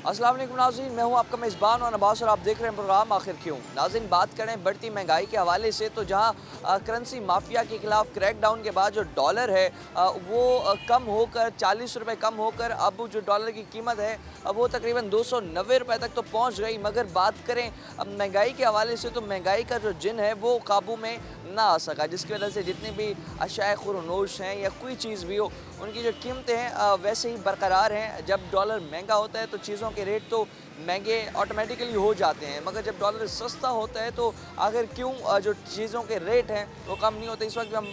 अस्सलाम वालेकुम नाज़रीन, मैं हूं आपका मेज़बान और अब्बास और आप देख रहे हैं प्रोग्राम आखिर क्यों। नाज़रीन, बात करें बढ़ती महंगाई के हवाले से तो जहां करेंसी माफिया के खिलाफ क्रैकडाउन के बाद जो डॉलर है वो कम होकर 40 रुपये कम होकर अब जो डॉलर की कीमत है वो तकरीबन 290 रुपये तक तो पहुंच गई। मगर बात करें अब महंगाई के हवाले से तो महंगाई का जो जिन है वो काबू में ना आ सका, जिसकी वजह से जितनी भी अशाए खुरनोश हैं या कोई चीज़ भी हो उनकी जो कीमतें हैं वैसे ही बरकरार हैं। जब डॉलर महंगा होता है तो चीज़ों के रेट तो महंगे ऑटोमेटिकली हो जाते हैं, मगर जब डॉलर सस्ता होता है तो आखिर क्यों जो चीज़ों के रेट हैं वो कम नहीं होते। इस वक्त हम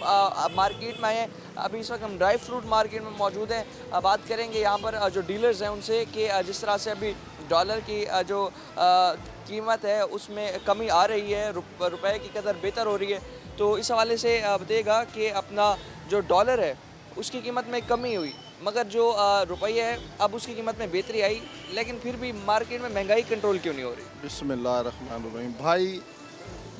मार्केट में आए हैं, अभी इस वक्त हम ड्राई फ्रूट मार्केट में मौजूद हैं। बात करेंगे यहाँ पर जो डीलर्स हैं उनसे कि जिस तरह से अभी डॉलर की जो कीमत है उसमें कमी आ रही है, रुपए की कदर बेहतर हो रही है, तो इस हवाले से बताइएगा कि अपना जो डॉलर है उसकी कीमत में कमी हुई मगर जो रुपये है अब उसकी कीमत में बेहतरी आई, लेकिन फिर भी मार्केट में महंगाई कंट्रोल क्यों नहीं हो रही? बिस्मिल्लाहिर्रहमानिर्रहीम। भाई,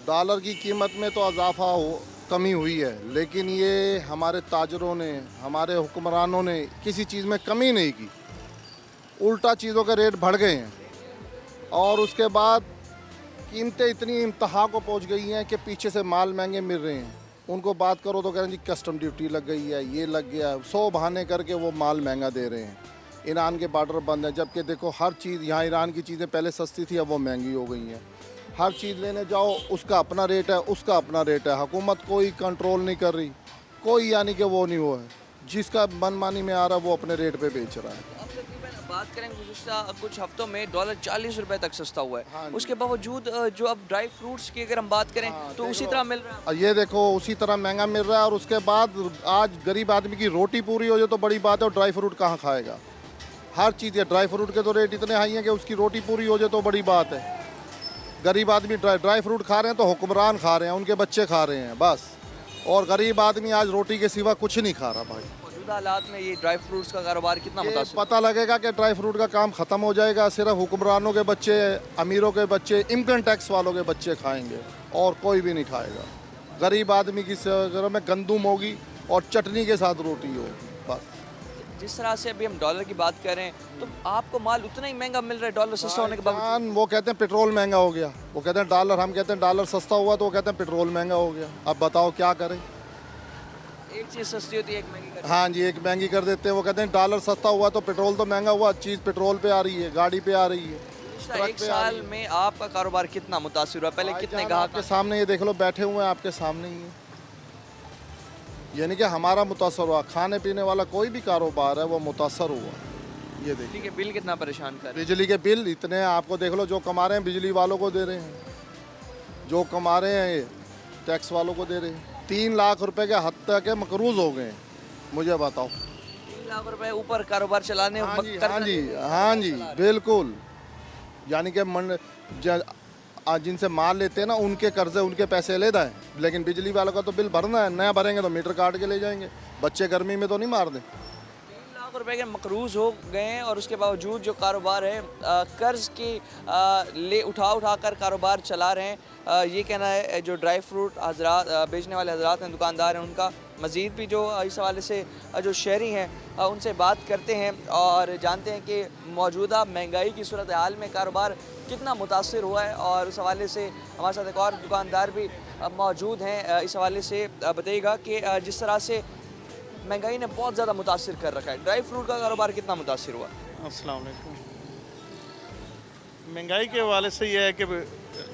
डॉलर की कीमत में तो इजाफा हो कमी हुई है, लेकिन ये हमारे ताजरों ने, हमारे हुक्मरानों ने किसी चीज़ में कमी नहीं की, उल्टा चीज़ों के रेट बढ़ गए हैं। और उसके बाद कीमतें इतनी इंतहा को पहुंच गई हैं कि पीछे से माल महंगे मिल रहे हैं। उनको बात करो तो कह रहे हैं जी कस्टम ड्यूटी लग गई है, ये लग गया, 100 बहाने करके वो माल महंगा दे रहे हैं। ईरान के बॉर्डर बंद हैं, जबकि देखो हर चीज़ यहाँ ईरान की चीज़ें पहले सस्ती थी, अब वो महंगी हो गई हैं। हर चीज़ लेने जाओ उसका अपना रेट है, उसका अपना रेट है। हुकूमत कोई कंट्रोल नहीं कर रही, कोई यानी कि वो नहीं, वो है जिसका मनमानी में आ रहा है वो अपने रेट पे बेच रहा है। अब तकरीबन बात करें गुज़िश्ता कुछ हफ्तों में डॉलर 40 रुपये तक सस्ता हुआ है। हाँ, उसके बावजूद जो अब ड्राई फ्रूट्स की अगर हम बात करें तो उसी तरह मिल रहा है। ये देखो उसी तरह महंगा मिल रहा है। और उसके बाद आज गरीब आदमी की रोटी पूरी हो जाए तो बड़ी बात है, और ड्राई फ्रूट कहाँ खाएगा। हर चीज़ है, ड्राई फ्रूट के तो रेट इतने हाई हैं कि उसकी रोटी पूरी हो जाए तो बड़ी बात है। गरीब आदमी ड्राई फ्रूट खा रहे हैं तो हुक्मरान खा रहे हैं, उनके बच्चे खा रहे हैं बस, और गरीब आदमी आज रोटी के सिवा कुछ नहीं खा रहा। भाई, मौजूदा हालात में ये ड्राई फ्रूट्स का कारोबार कितना ये मुतासिर? पता लगेगा कि ड्राई फ्रूट का काम ख़त्म हो जाएगा, सिर्फ हुक्मरानों के बच्चे, अमीरों के बच्चे, इनकम टैक्स वालों के बच्चे खाएंगे और कोई भी नहीं खाएगा। गरीब आदमी की घर में गंदुम होगी और चटनी के साथ रोटी हो बस। जिस तरह से अभी हम डॉलर की बात कर रहे हैं तो आपको माल उतना ही महंगा मिल रहा है डॉलर सस्ता होने के बावजूद? वो कहते हैं पेट्रोल महंगा हो गया, वो कहते हैं डॉलर, हम कहते हैं डॉलर सस्ता हुआ तो वो कहते हैं पेट्रोल महंगा हो गया। अब बताओ क्या करें। एक चीज़ सस्ती होती है एक महंगी कर। हाँ जी, एक महंगी कर देते हैं। वो कहते हैं डॉलर सस्ता हुआ तो पेट्रोल तो महंगा हुआ, चीज़ पेट्रोल पे आ रही है, गाड़ी पे आ रही है। एक साल में आपका कारोबार कितना मुतासिर हुआ? पहले कितने ग्राहक आपके सामने ये देख लो, बैठे हुए हैं आपके सामने ही है। यानी कि हमारा मुतासर हुआ, खाने पीने वाला कोई भी कारोबार है वो मुतासर हुआ। ये देखिए, बिजली के बिल कितना परेशान कर रहे हैं? बिजली के बिल इतने हैं, आपको देख लो, जो कमा रहे हैं बिजली वालों को दे रहे हैं, जो कमा रहे हैं ये टैक्स वालों को दे रहे हैं। 3 लाख रुपए के हद तक मकरूज हो गए हैं। मुझे बताओ, 3 लाख रुपए ऊपर कारोबार चलाने हाँ जी, हाँ जी, हाँ जी, बिल्कुल। यानी कि जिनसे माल लेते हैं ना, उनके कर्जे, उनके पैसे लेना है, लेकिन बिजली वालों का तो बिल भरना है। नया भरेंगे तो मीटर काट के ले जाएंगे। बच्चे गर्मी में तो नहीं मार दें। 3 लाख रुपए के मकरूज हो गए हैं और उसके बावजूद जो कारोबार है कर्ज की ले उठा कर कारोबार चला रहे हैं। ये कहना है जो ड्राई फ्रूट हजरात बेचने वाले हजरात हैं, दुकानदार हैं, उनका। मज़ीद भी जो इस हवाले से जो शहरी हैं उनसे बात करते हैं और जानते हैं कि मौजूदा महंगाई की सूरत हाल में कारोबार कितना मुतासिर हुआ है। और उस हवाले से हमारे साथ एक और दुकानदार भी मौजूद हैं। इस हवाले से बताइएगा कि जिस तरह से महंगाई ने बहुत ज़्यादा मुतासिर कर रखा है, ड्राई फ्रूट का कारोबार कितना मुतासिर हुआ? अस्सलाम वालेकुम। महंगाई के हवाले से यह है कि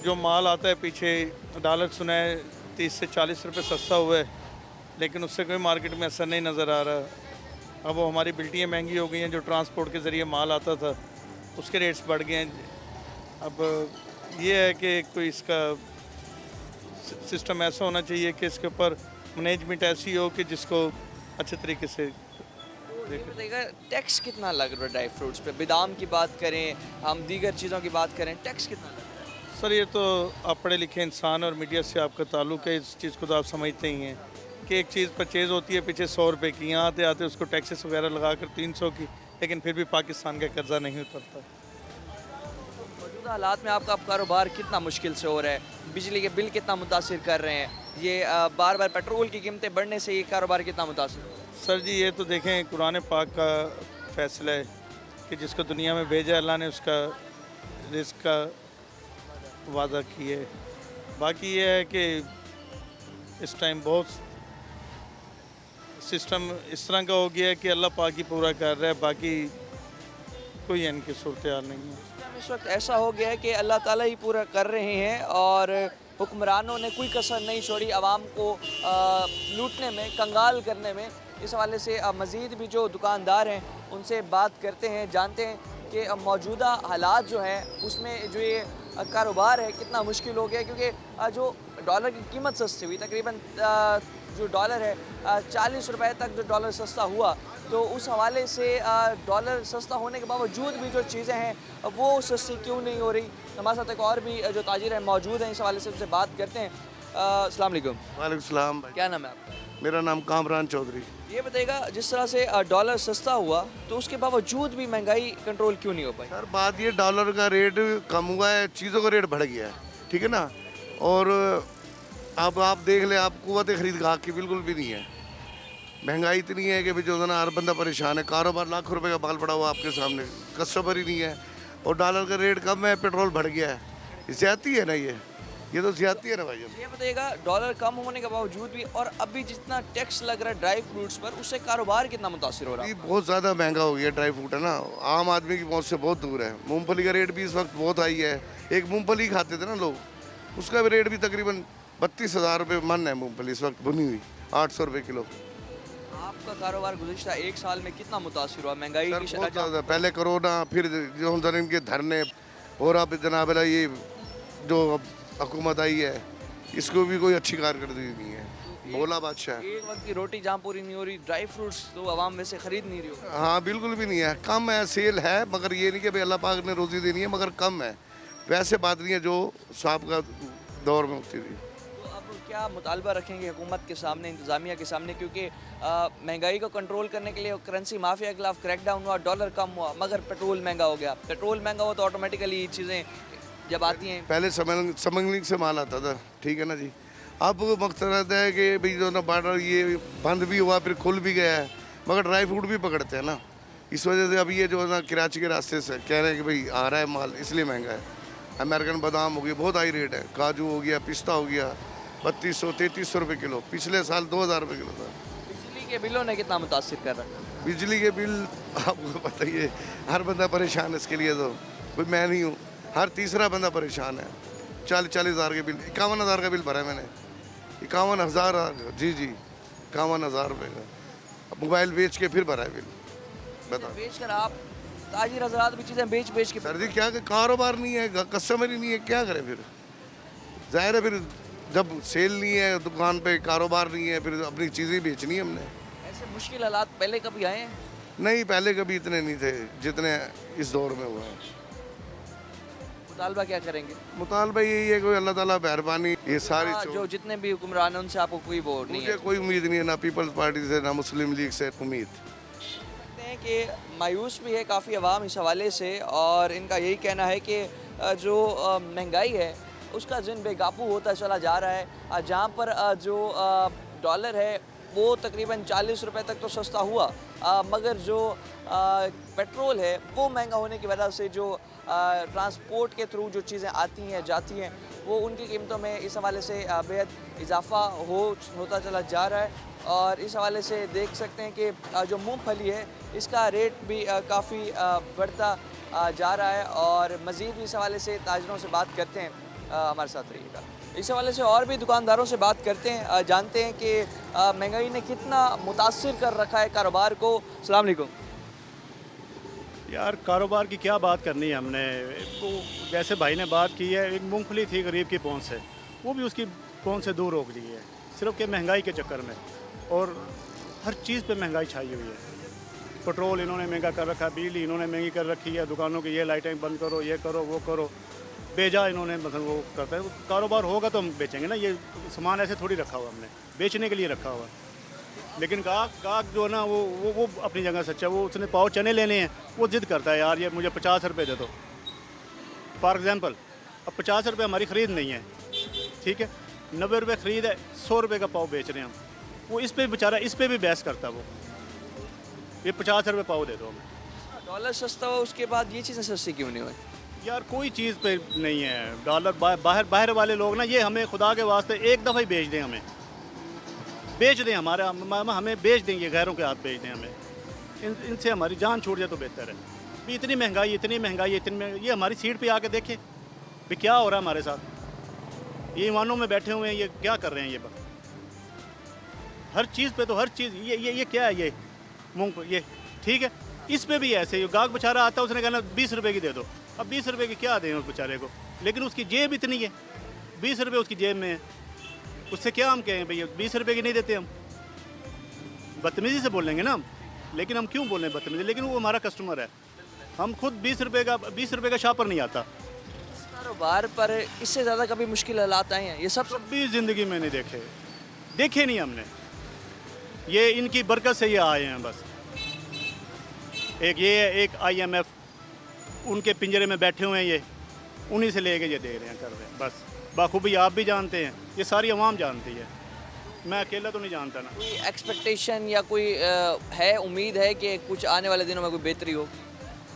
जो माल आता है, पीछे डॉलर सुना है 30 से 40 रुपये सस्ता हुआ है, लेकिन उससे कोई मार्केट में असर नहीं नज़र आ रहा। अब वो हमारी बिल्टियाँ महंगी हो गई हैं, जो ट्रांसपोर्ट के ज़रिए माल आता था उसके रेट्स बढ़ गए हैं। अब ये है कि कोई इसका सिस्टम ऐसा होना चाहिए कि इसके ऊपर मैनेजमेंट ऐसी हो कि जिसको अच्छे तरीके से बताइएगा टैक्स कितना लग रहा है ड्राई फ्रूट्स पे? बादाम की बात करें, हम दीगर चीज़ों की बात करें, टैक्स कितना लग रहा है? सर, ये तो आप पढ़े लिखे इंसान और मीडिया से आपका ताल्लुक़ है, इस चीज़ को तो आप समझते ही हैं कि एक चीज़ परचेज़ होती है पीछे 100 रुपये की, यहाँ आते आते उसको टैक्सेस वगैरह लगा कर 300 की, लेकिन फिर भी पाकिस्तान का कर्जा नहीं उतरता। मौजूदा हालात में आपका कारोबार कितना मुश्किल से हो रहा है? बिजली के बिल कितना मुतासिर कर रहे हैं? ये बार बार पेट्रोल की कीमतें बढ़ने से ये कारोबार कितना मुतासिर हो रहा है? सर जी, ये तो देखें कुरान पाक का फ़ैसला है कि जिसको दुनिया में भेजा अल्लाह ने उसका रिस्क का वादा किया है। बाकी ये है कि इस टाइम बहुत सिस्टम इस तरह का हो गया है कि अल्लाह पाक ही पूरा कर रहा है, बाकी कोई इनकी सूरत हाल नहीं है। सिस्टम इस वक्त ऐसा हो गया है कि अल्लाह ताला ही पूरा कर रहे हैं और हुक्मरानों ने कोई कसर नहीं छोड़ी आवाम को लूटने में, कंगाल करने में। इस हवाले से मज़ीद भी जो दुकानदार हैं उनसे बात करते हैं, जानते हैं कि मौजूदा हालात जो हैं उसमें जो ये कारोबार है कितना मुश्किल हो गया, क्योंकि जो डॉलर की कीमत सस्ती हुई, तकरीबन जो डॉलर है 40 रुपए तक जो डॉलर सस्ता हुआ, तो उस हवाले से डॉलर सस्ता होने के बावजूद भी जो चीज़ें हैं वो सस्ती क्यों नहीं हो रही। हमारे साथ एक और भी जो ताजिर हैं मौजूद हैं, इस हवाले से उनसे बात करते हैं। अस्सलाम वालेकुम। वालेकुम सलाम भाई। क्या नाम है आपका? मेरा नाम कामरान चौधरी। ये बताइएगा, जिस तरह से डॉलर सस्ता हुआ तो उसके बावजूद भी महंगाई कंट्रोल क्यों नहीं हो पाई? सर बात ये डॉलर का रेट कम हुआ है, चीज़ों का रेट बढ़ गया है, ठीक है ना। और अब आप देख लें, आप कुव्वत खरीद गाहक की बिल्कुल भी नहीं है। महंगाई इतनी है कि भी जो है ना हर बंदा परेशान है। कारोबार लाखों रुपए का माल पड़ा हुआ आपके सामने, कस्टमर ही नहीं है। और डॉलर का रेट कम है, पेट्रोल बढ़ गया है। ज्यादती है ना ये तो ज्यादती है ना भाई। ये बताइएगा, डॉलर कम होने के बावजूद भी और अभी जितना टैक्स लग रहा है ड्राई फ्रूट्स पर, उससे कारोबार कितना मुतासिर हो रहा है? ये बहुत ज़्यादा महंगा हो गया ड्राई फ्रूट, है ना। आम आदमी की पहुंच से बहुत दूर है। मूंगफली का रेट भी इस वक्त बहुत हाई है। एक मूंगफली खाते थे ना लोग, उसका भी रेट भी तकरीबन 32,000 रुपये मन है। मूंगफली इस वक्त बुनी हुई 800 रुपये किलो। आपका कारोबार गुज़िश्ता एक साल में कितना मुतासिर हुआ महंगाई सर की बहुत शरह? ज़्यादा, पहले कोरोना, फिर जो हम इनके धरने, और अब जनाब अल्लाह ये जो अब हुकूमत आई है, इसको भी कोई अच्छी कारकर्दगी नहीं है। भोला बादशाह है। एक वक्त की रोटी जहाँ पूरी नहीं हो रही, ड्राई फ्रूट्स तो आवाम में से खरीद नहीं रही हो। हाँ बिल्कुल भी नहीं है, कम है, सेल है, मगर ये नहीं कि भाई अल्लाह पाक ने रोज़ी देनी है, मगर कम है। वैसे बात नहीं है जो साहब का दौर में होती थी। तो अब क्या मुतालबा रखेंगे हुकूमत के सामने, इंतज़ामिया के सामने, क्योंकि महंगाई को कंट्रोल करने के लिए करेंसी माफिया के खिलाफ क्रैकडाउन हुआ, डॉलर कम हुआ, मगर पेट्रोल महंगा हो गया। पेट्रोल महंगा हुआ तो ऑटोमेटिकली ये चीज़ें जब आती हैं। पहले समझलिंग से माल आता था, ठीक है ना जी। अब मकसद है कि भाई जो ना बॉर्डर ये बंद भी हुआ, फिर खुल भी गया है, मगर ड्राई फ्रूट भी पकड़ते हैं ना। इस वजह से अभी ये जो है ना कराची के रास्ते से कह रहे हैं कि भाई आ रहा है माल, इसलिए महंगा है। अमेरिकन बादाम हो गया, बहुत हाई रेट है। काजू हो गया, पिस्ता हो गया, 3200-3300 रुपये किलो। पिछले साल 2000 रुपये किलो था। बिजली के बिलों ने कितना मुतासिर कर रखा है? बिजली के बिल आपको पता ही है, हर बंदा परेशान है इसके लिए। तो कोई मैं नहीं हूँ, हर तीसरा बंदा परेशान है। 40-40 हज़ार के बिल, 51,000 का बिल भरा है मैंने। 51,000, जी 51,000 रुपये का मोबाइल बेच के फिर भरा है बिल। बताओ बेच कर आप ताजिर हजरात भी चीज़ें बेच के सर जी, क्या कारोबार नहीं है, कस्टमर ही नहीं है, क्या करें फिर। जाहिर है, फिर जब सेल नहीं है दुकान पे, कारोबार नहीं है, फिर अपनी चीज़ें बेचनी है हमने। ऐसे मुश्किल हालात पहले कभी आए हैं? नहीं, पहले कभी इतने नहीं थे जितने इस दौर में हुआ है। मुतालबा क्या करेंगे? मुतालबा यही है कि अल्लाह ताला मेहरबानी, ये सारी जो जितने भी हुक्मरान हैं उनसे आपको कोई वो नहीं मुझे है? कोई उम्मीद नहीं है, ना पीपल्स पार्टी से, ना मुस्लिम लीग से उम्मीद। कहते हैं कि मायूस भी है काफ़ी अवाम इस हवाले से, और इनका यही कहना है कि जो महंगाई है उसका जिन बेकाबू होता चला जा रहा है। जहाँ पर जो डॉलर है वो तकरीबन 40 रुपए तक तो सस्ता हुआ, मगर जो पेट्रोल है वो महंगा होने की वजह से जो ट्रांसपोर्ट के थ्रू जो चीज़ें आती हैं जाती हैं, वो उनकी कीमतों में इस हवाले से बेहद इजाफा होता चला जा रहा है। और इस हवाले से देख सकते हैं कि जो मूंगफली है इसका रेट भी काफ़ी बढ़ता जा रहा है। और मज़ीद भी इस हवाले से ताजरों से बात करते हैं, हमारे साथ रहिएगा। इस हवाले से और भी दुकानदारों से बात करते हैं, जानते हैं कि महंगाई ने कितना मुतासिर कर रखा है कारोबार को। अस्सलाम वालेकुम। यार कारोबार की क्या बात करनी है हमने, वो जैसे भाई ने बात की है, एक मूंगफली थी गरीब की पहुंच से, वो भी उसकी पहुंच से दूर रोक दी है सिर्फ के महंगाई के चक्कर में। और हर चीज़ पे महंगाई छाई हुई है। पेट्रोल इन्होंने महंगा कर रखा है, बिजली इन्होंने महंगी कर रखी है, दुकानों की ये लाइटें बंद करो, ये करो, वो करो, बेजा इन्होंने मतलब वो करता है। कारोबार होगा तो हम बेचेंगे ना, ये सामान ऐसे थोड़ी रखा हुआ हमने, बेचने के लिए रखा हुआ। लेकिन गाहक जो है ना वो अपनी जगह सच्चा, वो उसने पाव चने लेने हैं, वो जिद करता है यार ये मुझे 50 रुपये दे दो। फॉर एग्ज़ाम्पल अब 50 रुपये हमारी ख़रीद नहीं है, ठीक है, 90 रुपये ख़रीद है, 100 रुपये का पाव बेच रहे हैं हम। वो इस पे बेचारा इस पे भी बहस करता है, वो ये 50 रुपये पाव दे दो हमें। डॉलर सस्ता हुआ उसके बाद ये चीज़ें सस्ती क्यों नहीं हुई? यार कोई चीज़ पे नहीं है डॉलर। बाहर वाले लोग ना, ये हमें खुदा के वास्ते एक दफ़ा ही बेच दें, हमें बेच दें, हमें बेच दें, ये गैरों के हाथ बेच दें हमें। इनसे हमारी जान छूट जाए तो बेहतर है। भी इतनी महंगाई ये हमारी सीट पे आके देखें भी क्या हो रहा है हमारे साथ। ये ईमानों में बैठे हुए हैं, ये क्या कर रहे हैं, ये हर चीज़ पे तो हर चीज़ ये क्या है, ये मूंग ये ठीक है, इस पे भी ऐसे ही गाहक बेचारा आता है, उसने कहना 20 रुपए की दे दो। अब 20 रुपए की क्या दें उस बेचारे को, लेकिन उसकी जेब इतनी है, 20 रुपए उसकी जेब में है, उससे क्या हम कहें भैया 20 रुपए की नहीं देते हम? बदतमीज़ी से बोलेंगे ना हम, लेकिन हम क्यों बोल रहे हैं बदतमीज़ी, लेकिन वो हमारा कस्टमर है। हम खुद 20 रुपए का शॉपर नहीं आता। कारोबार पर इससे ज़्यादा कभी मुश्किल हालात आए हैं? ये सब कभी ज़िंदगी में नहीं देखे नहीं हमने। ये इनकी बरकत से ये आए हैं बस। एक ये है, एक IMF उनके पिंजरे में बैठे हुए हैं, ये उन्हीं से लेके ये दे रहे हैं, कर रहे हैं बस। बाखूबी आप भी जानते हैं, ये सारी आवाम जानती है, मैं अकेला तो नहीं जानता ना। कोई एक्सपेक्टेशन या कोई है, उम्मीद है कि कुछ आने वाले दिनों में कोई बेहतरी हो?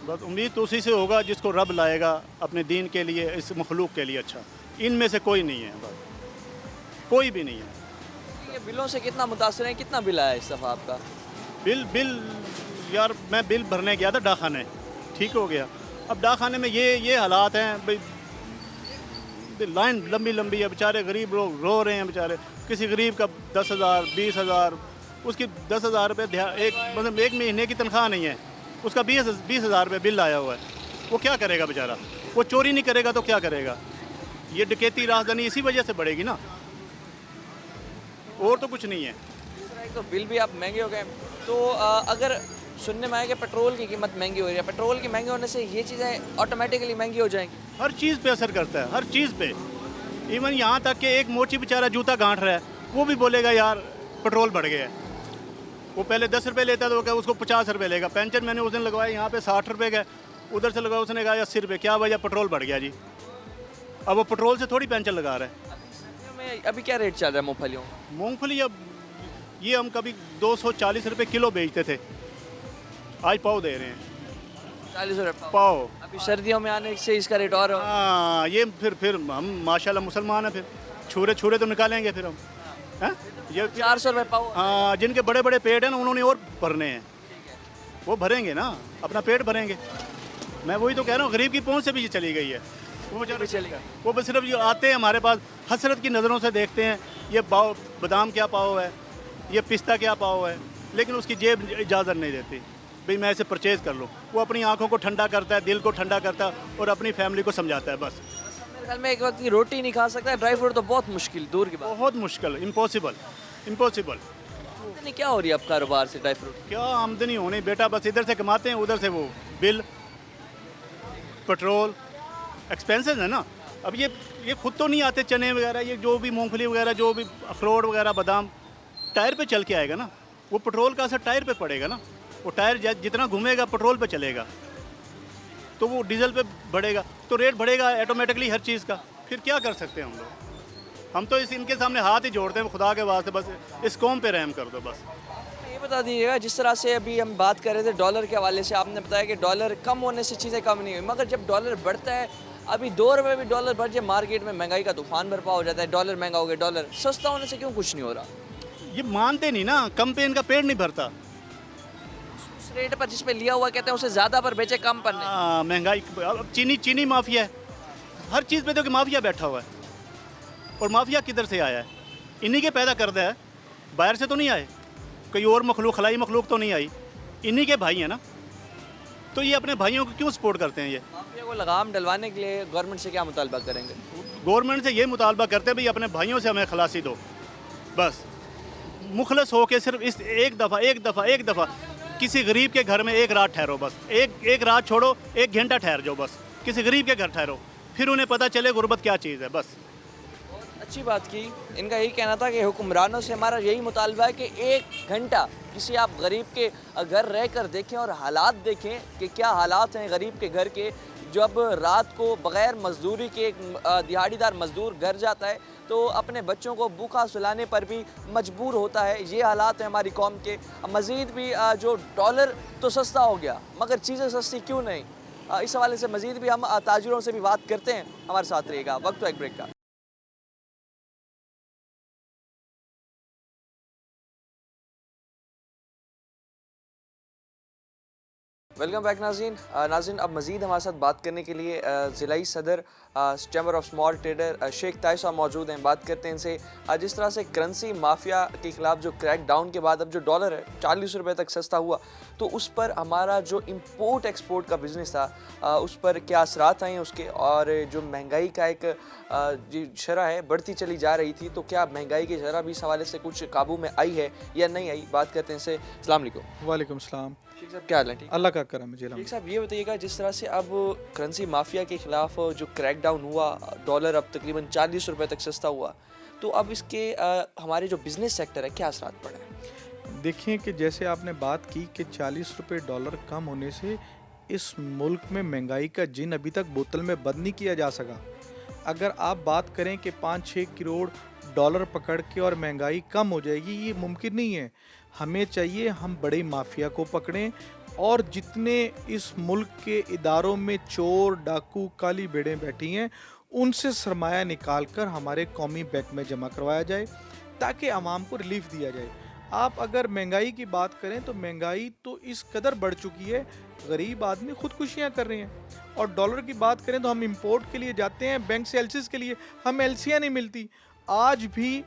बस उम्मीद तो उसी से होगा जिसको रब लाएगा अपने दीन के लिए, इस मखलूक के लिए अच्छा। इनमें से कोई नहीं है, बस कोई भी नहीं है। ये बिलों से कितना मुतासर है? कितना बिल आया इस दफ़ा आपका? बिल यार मैं बिल भरने गया था डाकखाने, ठीक हो गया। अब डाकखाने में ये हालात हैं भाई, लाइन लंबी है, बेचारे गरीब लोग रो रहे हैं बेचारे। किसी गरीब का 10,000 20,000, उसकी 10,000 रुपये मतलब एक महीने की तनख्वाह नहीं है, उसका 20,000 रुपये बिल आया हुआ है। वो क्या करेगा बेचारा? वो चोरी नहीं करेगा तो क्या करेगा? ये डकैती राजधानी इसी वजह से बढ़ेगी ना, और तो कुछ नहीं है। एक तो बिल भी आप महंगे हो गए, तो अगर सुनने में आया कि पेट्रोल की कीमत महंगी हो रही है, पेट्रोल की महंगी होने से ये चीज़ें ऑटोमेटिकली महंगी हो जाएंगी? हर चीज़ पे असर करता है, हर चीज़ पे। इवन यहाँ तक कि एक मोची बेचारा जूता गांठ रहा है, वो भी बोलेगा यार पेट्रोल बढ़ गया है। वो पहले 10 रुपये लेता था, उसको 50 रुपये लेगा। पेंशन मैंने उस दिन लगवाया यहाँ पे 60 रुपये का, उधर से लगाया, उसने कहा 80 रुपये। क्या वजह? पेट्रोल बढ़ गया जी। अब वो पेट्रोल से थोड़ी पेंशन लगा रहा है। सर्दियों में अभी क्या रेट चल रहा है मूँगफलियों? मूँगफली अब ये हम कभी 240 रुपये किलो बेचते थे, आज पाव दे रहे हैं, 40 रुपये पाव। अभी सर्दियों में आने से इसका रेट और हाँ, ये फिर हम माशाल्लाह मुसलमान हैं, फिर छुरे तो निकालेंगे फिर हम, हैं? ये 400 रुपये पाव। हाँ, जिनके बड़े बड़े पेट हैं ना, उन्होंने और भरने हैं, वो भरेंगे ना, अपना पेट भरेंगे। मैं वही तो कह रहा हूँ, गरीब की पहुँच से भी ये चली गई है। वो बेचारे चलेगा, वो बस सिर्फ ये आते हैं हमारे पास, हसरत की नज़रों से देखते हैं ये बादाम क्या पाव है, ये पिस्ता क्या पाव है, लेकिन उसकी जेब इजाज़त नहीं देती भाई मैं इसे परचेज़ कर लूँ। वो अपनी आंखों को ठंडा करता है, दिल को ठंडा करता है और अपनी फैमिली को समझाता है बस। मेरे ख्याल में एक वक्त की रोटी नहीं खा सकता है, ड्राई फ्रूट तो बहुत मुश्किल, दूर की बात। बहुत मुश्किल, इम्पॉसिबल। आमदनी क्या हो रही है अब कारोबार से ड्राई फ्रूट? क्या आमदनी होनी बेटा, बस इधर से कमाते हैं, उधर से वो बिल, पेट्रोल, एक्सपेंसेस है ना। अब ये खुद तो नहीं आते चने वगैरह, ये जो भी मूंगफली वगैरह, जो भी अखरोट वगैरह, बादाम टायर पे चल के आएगा ना, वो पेट्रोल का असर टायर पे पड़ेगा ना। वो टायर जितना घूमेगा पेट्रोल पे चलेगा, तो वो डीजल पे बढ़ेगा, तो रेट बढ़ेगा ऑटोमेटिकली हर चीज़ का। फिर क्या कर सकते हैं हम लोग? हम तो इनके सामने हाथ ही जोड़ते हैं, खुदा के वास्ते बस इस कौम पे रहम कर दो बस। ये बता दीजिएगा, जिस तरह से अभी हम बात कर रहे थे डॉलर के हवाले से, आपने बताया कि डॉलर कम होने से चीज़ें कम नहीं हुई, मगर जब डॉलर बढ़ता है, अभी 2 रुपये भी डॉलर बढ़ जाए, मार्केट में महंगाई का तूफान बर्पा हो जाता है। डॉलर महंगा हो गया, डॉलर सस्ता होने से क्यों कुछ नहीं हो रहा? ये मानते नहीं ना, कम पे इनका पेट नहीं भरता। उस रेट पर जिस पे लिया हुआ कहते हैं उसे ज़्यादा पर बेचे, कम पर नहीं। हाँ, महंगाई। अब चीनी माफिया है, हर चीज़ पे तो कि माफिया बैठा हुआ है। और माफिया किधर से आया है? इन्हीं के पैदा करता है, बाहर से तो नहीं आए, कोई और मखलूक, खलाई मखलूक तो नहीं आई, इन्हीं के भाई हैं ना। तो ये अपने भाइयों को क्यों सपोर्ट करते हैं? ये माफिया को लगाम डलवाने के लिए गवर्नमेंट से क्या मुतालबा करेंगे? गवर्नमेंट से ये मुतालबा करते हैं भाई अपने भाइयों से हमें खलासी दो, बस मुखलस हो के सिर्फ इस एक दफ़ा किसी गरीब के घर में एक रात ठहरो, बस एक रात छोड़ो, 1 घंटा ठहर जाओ, बस किसी गरीब के घर ठहरो, फिर उन्हें पता चले गुर्बत क्या चीज़ है। बस अच्छी बात की। इनका यही कहना था कि हुक्मरानों से हमारा यही मुतालबा है कि 1 घंटा किसी आप गरीब के घर रह कर देखें और हालात देखें कि क्या हालात हैं गरीब के घर के। जब रात को बग़ैर मजदूरी के एक दिहाड़ीदार मजदूर घर जाता है तो अपने बच्चों को भूखा सुलाने पर भी मजबूर होता है। ये हालात हैं हमारी कौम के। मज़ीद भी जो डॉलर तो सस्ता हो गया मगर चीज़ें सस्ती क्यों नहीं, इस हवाले से मज़ीद भी हम ताजिरों से भी बात करते हैं। हमारे साथ रहिएगा। वक्त तो एक ब्रेक का। वेलकम बैक नाज़रीन। नाज़रीन अब मज़ीद हमारे साथ बात करने के लिए ज़िलाई सदर chamber of small trader Sheikh Tai साहब मौजूद हैं। बात करते हैं इनसे। जिस तरह से करेंसी माफिया के ख़िलाफ़ जो क्रैक डाउन के बाद अब जो डॉलर है 40 रुपये तक सस्ता हुआ, तो उस पर हमारा जो इम्पोर्ट एक्सपोर्ट का बिज़नेस था उस पर क्या असरात आए हैं उसके, और जो महंगाई का एक जो शरह है बढ़ती चली जा रही थी, तो क्या महंगाई की शरह भी इस हवाले से कुछ काबू में आई है या नहीं आई। बात करते हैं इनसे। अस्सलाम वालेकुम। वालेकुम सलाम। शेख साहब क्या हाल है? ठीक। अल्लाह का करम है जी। शेख साहब ये बताइएगा, जिस तरह से अब करेंसी माफिया के खिलाफ जो क्रैक डाउन हुआ, डॉलर अब तकरीबन 40 रुपये तक सस्ता हुआ, तो अब इसके हमारे जो बिज़नेस सेक्टर है क्या असरात पड़े हैं? देखिए कि जैसे आपने बात की कि 40 रुपये डॉलर कम होने से इस मुल्क में महंगाई का जिन अभी तक बोतल में बंद नहीं किया जा सका। अगर आप बात करें कि 5-6 करोड़ डॉलर पकड़ के और महंगाई कम हो जाएगी, ये मुमकिन नहीं है। हमें चाहिए हम बड़े माफिया को पकड़ें और जितने इस मुल्क के इदारों में चोर, डाकू, काली भेड़ें बैठी हैं, उनसे सरमाया निकाल कर हमारे कौमी बैंक में जमा करवाया जाए ताकि आवाम को रिलीफ दिया जाए। आप अगर महंगाई की बात करें तो महंगाई तो इस कदर बढ़ चुकी है, गरीब आदमी खुदकुशियाँ कर रहे हैं। और डॉलर की बात करें तो हम इंपोर्ट के लिए जाते हैं बैंक से एलसीज के लिए, हमें एलसियाँ नहीं मिलती। आज भी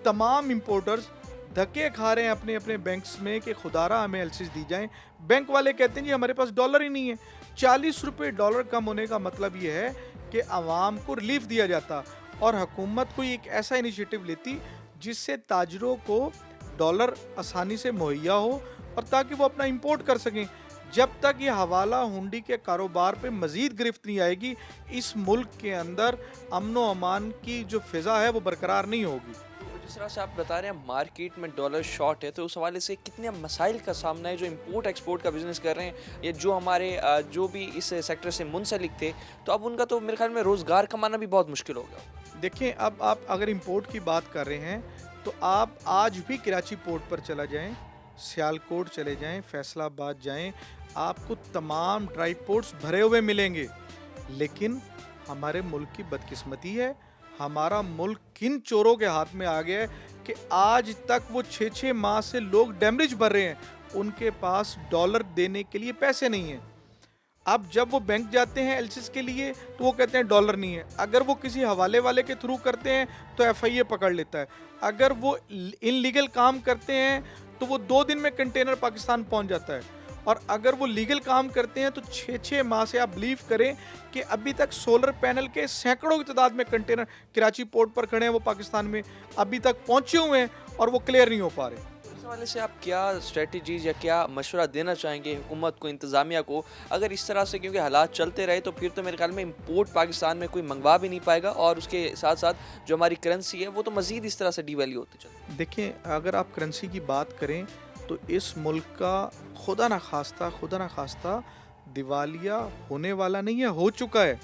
तमाम इंपोर्टर्स धक्के खा रहे हैं अपने अपने बैंक्स में कि खुदारा हमें एलसीज दी जाएं। बैंक वाले कहते हैं जी हमारे पास डॉलर ही नहीं है। 40 रुपये डॉलर कम होने का मतलब ये है कि आवाम को रिलीफ दिया जाता और हुकूमत कोई एक ऐसा इनिशिएटिव लेती जिससे ताजरों को डॉलर आसानी से मुहैया हो और ताकि वो अपना इंपोर्ट कर सकें। जब तक ये हवाला हुंडी के कारोबार पे मज़ीद गिरफ्त नहीं आएगी, इस मुल्क के अंदर अमन व अमान की जो फ़िज़ा है वो बरकरार नहीं होगी। जिस तरह से आप बता रहे हैं मार्केट में डॉलर शॉर्ट है, तो उस हवाले से कितने मसाइल का सामना है जो इंपोर्ट एक्सपोर्ट का बिज़नेस कर रहे हैं या जो हमारे जो भी इस सेक्टर से मुंसलिक थे, तो अब उनका तो मेरे ख्याल में रोज़गार कमाना भी बहुत मुश्किल हो गया। देखें, अब आप अगर इंपोर्ट की बात कर रहे हैं तो आप आज भी कराची पोर्ट पर चला जाएं, सियालकोट चले जाएं, फैसलाबाद जाएं, आपको तमाम ड्राई पोर्ट्स भरे हुए मिलेंगे। लेकिन हमारे मुल्क की बदकिस्मती है, हमारा मुल्क किन चोरों के हाथ में आ गया है कि आज तक वो 6-6 माह से लोग डैमरेज भर रहे हैं, उनके पास डॉलर देने के लिए पैसे नहीं हैं। अब जब वो बैंक जाते हैं एलसीज के लिए तो वो कहते हैं डॉलर नहीं है। अगर वो किसी हवाले वाले के थ्रू करते हैं तो एफआईए पकड़ लेता है। अगर वो इनलीगल काम करते हैं तो वो 2 दिन में कंटेनर पाकिस्तान पहुंच जाता है। और अगर वो लीगल काम करते हैं तो 6-6 माह से आप बिलीव करें कि अभी तक सोलर पैनल के सैकड़ों की तादाद में कंटेनर कराची पोर्ट पर खड़े हैं, वो पाकिस्तान में अभी तक पहुंचे हुए हैं और वो क्लियर नहीं हो पा रहे। इस हवाले से आप क्या स्ट्रेटजीज या क्या मशवरा देना चाहेंगे हुकूमत को, इंतज़ामिया को? अगर इस तरह से क्योंकि हालात चलते रहे तो फिर तो मेरे ख्याल में इंपोर्ट पाकिस्तान में कोई मंगवा भी नहीं पाएगा और उसके साथ साथ जो हमारी करेंसी है वो तो मज़ीद इस तरह से डीवैल्यू होते चले। देखिए, अगर आप करेंसी की बात करें तो इस मुल्क का खुदा न खास्ता दिवालिया होने वाला नहीं है, हो चुका है।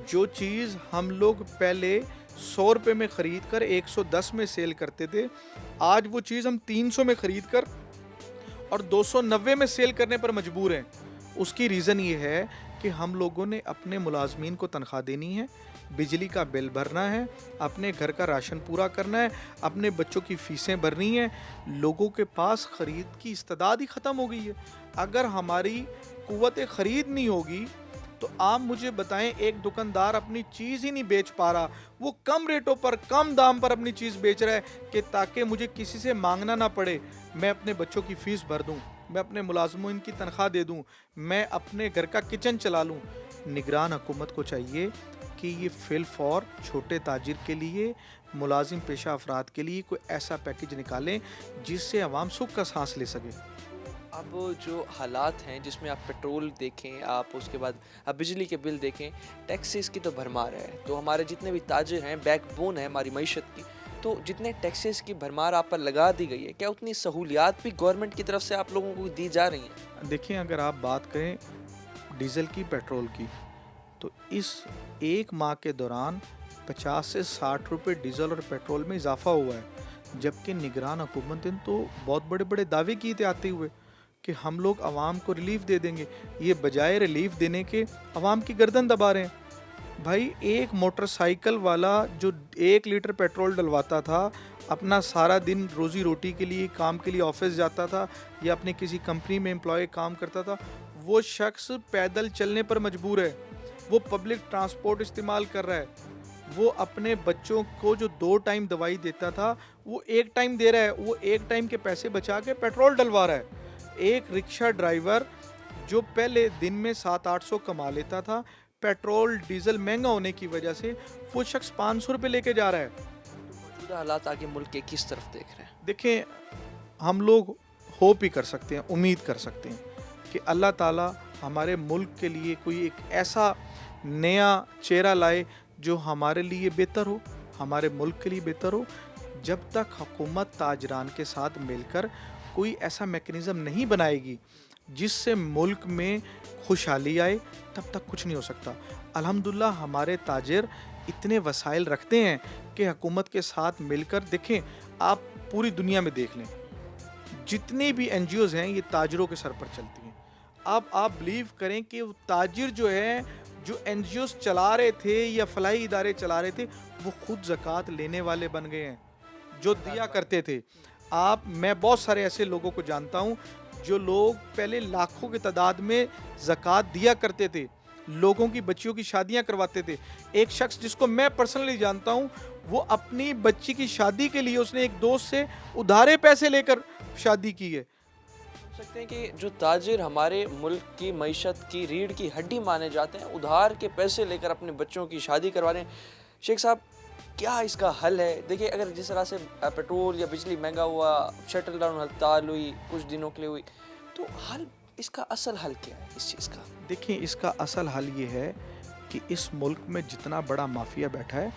जो चीज़ हम लोग पहले 100 रुपये में ख़रीद कर 110 में सेल करते थे, आज वो चीज़ हम 300 में ख़रीद कर और 290 में सेल करने पर मजबूर हैं। उसकी रीज़न ये है कि हम लोगों ने अपने मुलाजमीन को तनख्वाह देनी है, बिजली का बिल भरना है, अपने घर का राशन पूरा करना है, अपने बच्चों की फ़ीसें भरनी है। लोगों के पास ख़रीद की इस्तेदाद ही ख़त्म हो गई है। अगर हमारी क़ुव्वत ख़रीद नहीं होगी तो आप मुझे बताएं, एक दुकानदार अपनी चीज़ ही नहीं बेच पा रहा, वो कम रेटों पर कम दाम पर अपनी चीज़ बेच रहा है कि ताकि मुझे किसी से मांगना ना पड़े, मैं अपने बच्चों की फ़ीस भर दूं, मैं अपने मुलाजमों की तनख्वाह दे दूं, मैं अपने घर का किचन चला लूं। निगरान हुकूमत को चाहिए कि ये फिल फॉर छोटे ताजिर के लिए, मुलाजिम पेशा अफराद के लिए कोई ऐसा पैकेज निकालें जिससे आवाम सुख का सांस ले सके। अब जो हालात हैं जिसमें आप पेट्रोल देखें, आप उसके बाद आप बिजली के बिल देखें, टैक्सेस की तो भरमार है, तो हमारे जितने भी ताजिर हैं, बैकबोन है हमारी मईशत की, तो जितने टैक्सेस की भरमार आप पर लगा दी गई है, क्या उतनी सहूलियात भी गवर्नमेंट की तरफ से आप लोगों को दी जा रही हैं? देखिए, अगर आप बात करें डीज़ल की, पेट्रोल की, तो इस 1 माह के दौरान 50 से 60 रुपए डीजल और पेट्रोल में इजाफा हुआ है, जबकि निगरान हुकूमत ने तो बहुत बड़े बड़े दावे किए थे आते हुए कि हम लोग आवाम को रिलीफ दे देंगे। ये बजाय रिलीफ देने के आवाम की गर्दन दबा रहे हैं। भाई एक मोटरसाइकिल वाला जो 1 लीटर पेट्रोल डलवाता था, अपना सारा दिन रोजी रोटी के लिए काम के लिए ऑफिस जाता था या अपने किसी कंपनी में एम्प्लॉय काम करता था, वो शख्स पैदल चलने पर मजबूर है, वो पब्लिक ट्रांसपोर्ट इस्तेमाल कर रहा है, वो अपने बच्चों को जो 2 टाइम दवाई देता था वो 1 टाइम दे रहा है, वो 1 टाइम के पैसे बचा के पेट्रोल डलवा रहा है। एक रिक्शा ड्राइवर जो पहले दिन में 700-800 कमा लेता था, पेट्रोल डीजल महंगा होने की वजह से वो शख्स 500 रुपये लेके जा रहा है। मौजूदा हालात आगे मुल्क के किस तरफ देख रहे हैं? देखें, हम लोग होप ही कर सकते हैं, उम्मीद कर सकते हैं कि अल्लाह ताला हमारे मुल्क के लिए कोई एक ऐसा नया चेहरा लाए जो हमारे लिए बेहतर हो, हमारे मुल्क के लिए बेहतर हो। जब तक हुकूमत ताजरान के साथ मिलकर कोई ऐसा मैकेनिज़्म नहीं बनाएगी जिससे मुल्क में खुशहाली आए, तब तक कुछ नहीं हो सकता। अल्हम्दुलिल्लाह हमारे ताजिर इतने वसाइल रखते हैं कि हुकूमत के साथ मिलकर, देखें आप पूरी दुनिया में देख लें, जितने भी NGOs हैं ये ताजिरों के सर पर चलती हैं। अब आप बिलीव करें कि वो ताजिर जो है, जो NGOs चला रहे थे या फलाही इदारे चला रहे थे, वो खुद ज़कात लेने वाले बन गए हैं जो दिया करते थे। मैं बहुत सारे ऐसे लोगों को जानता हूँ जो लोग पहले लाखों की तादाद में ज़कात दिया करते थे, लोगों की बच्चियों की शादियाँ करवाते थे। एक शख्स जिसको मैं पर्सनली जानता हूँ, वो अपनी बच्ची की शादी के लिए उसने एक दोस्त से उधारे पैसे लेकर शादी की है। सकते हैं कि जो ताजिर हमारे मुल्क की मईशत की रीढ़ की हड्डी माने जाते हैं, उधार के पैसे लेकर अपने बच्चों की शादी करवा रहे हैं। शेख साहब, क्या इसका हल है? देखिए, अगर जिस तरह से पेट्रोल या बिजली महंगा हुआ, शटल डाउन हड़ताल हुई कुछ दिनों के लिए हुई, तो हल, इसका असल हल क्या है इस चीज़ का? देखिए, इसका असल हल ये है कि इस मुल्क में जितना बड़ा माफिया बैठा है,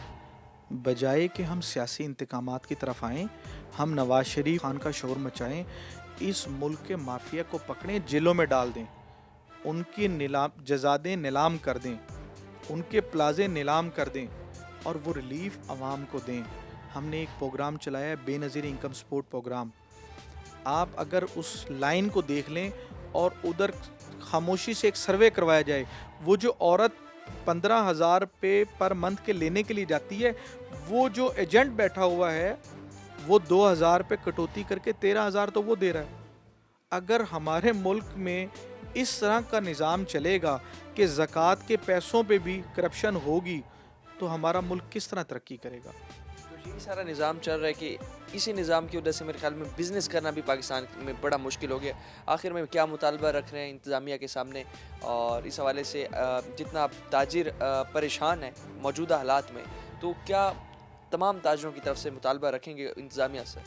बजाय कि हम सियासी इंतकामात की तरफ आएँ, हम नवाज शरीफ खान का शोर मचाएँ, इस मुल्क के माफिया को पकड़ें, जेलों में डाल दें, उनकी जजादें नीलाम कर दें, उनके प्लाजे नीलाम कर दें और वो रिलीफ आवाम को दें। हमने एक प्रोग्राम चलाया है, बेनज़ीर इनकम सपोर्ट प्रोग्राम। आप अगर उस लाइन को देख लें और उधर खामोशी से एक सर्वे करवाया जाए, वो जो औरत 15,000 रुपये पर मंथ के लेने के लिए जाती है, वो जो एजेंट बैठा हुआ है वो 2,000 रुपये कटौती करके 13,000 तो वो दे रहा है। अगर हमारे मुल्क में इस तरह का निज़ाम चलेगा कि ज़कात के पैसों पे भी करप्शन होगी, तो हमारा मुल्क किस तरह तरक्की करेगा? तो यही सारा निज़ाम चल रहा है कि इसी निज़ाम की वजह से मेरे ख्याल में बिज़नेस करना भी पाकिस्तान में बड़ा मुश्किल हो गया। आखिर में क्या मुतालबा रख रहे हैं इंतज़ामिया के सामने, और इस हवाले से जितना ताजिर परेशान है मौजूदा हालात में, तो क्या तमाम ताजिरों की तरफ से मुतालबा रखेंगे इंतज़ामिया से?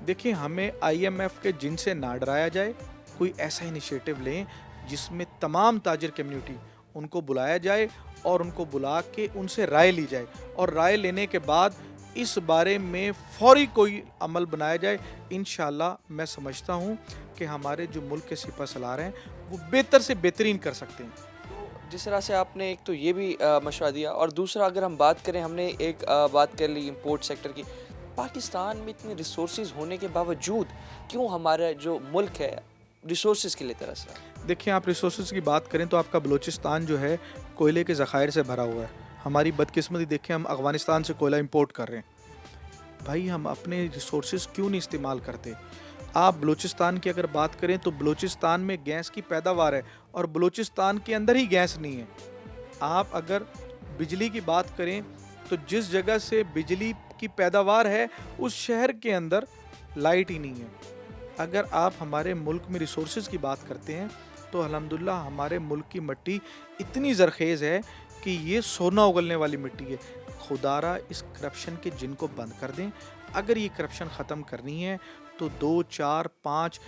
देखिए, हमें IMF के जिनसे ना डराया जाए, कोई ऐसा इनिशिएटिव लें जिसमें तमाम ताजिर कम्युनिटी, उनको बुलाया जाए और उनको बुला के उनसे राय ली जाए, और राय लेने के बाद इस बारे में फौरी कोई अमल बनाया जाए। इंशाअल्लाह मैं समझता हूँ कि हमारे जो मुल्क के सिपह सलार हैं वो बेहतर से बेहतरीन कर सकते हैं। तो जिस तरह से आपने एक तो ये भी मशवरा दिया, और दूसरा अगर हम बात करें, हमने एक बात कर ली इंपोर्ट सेक्टर की। पाकिस्तान में इतने रिसोर्सेज होने के बावजूद क्यों हमारा जो मुल्क है रिसोर्सेज के लिए तरस रहा है? देखिए, आप रिसोर्सेज की बात करें तो आपका बलूचिस्तान जो है कोयले के ज़खायर से भरा हुआ है। हमारी बदकिस्मती देखें, हम अफ़गानिस्तान से कोयला इंपोर्ट कर रहे हैं। भाई, हम अपने रिसोर्सेज क्यों नहीं इस्तेमाल करते? आप बलूचिस्तान की अगर बात करें तो बलूचिस्तान में गैस की पैदावार है और बलूचिस्तान के अंदर ही गैस नहीं है। आप अगर बिजली की बात करें तो जिस जगह से बिजली की पैदावार है उस शहर के अंदर लाइट ही नहीं है। अगर आप हमारे मुल्क में रिसोर्सेज की बात करते हैं तो अल्हम्दुलिल्लाह हमारे मुल्क की मिट्टी इतनी ज़रखेज़ है कि ये सोना उगलने वाली मिट्टी है। खुदारा इस करप्शन के जिन को बंद कर दें। अगर ये करप्शन ख़त्म करनी है तो 2, 4, 5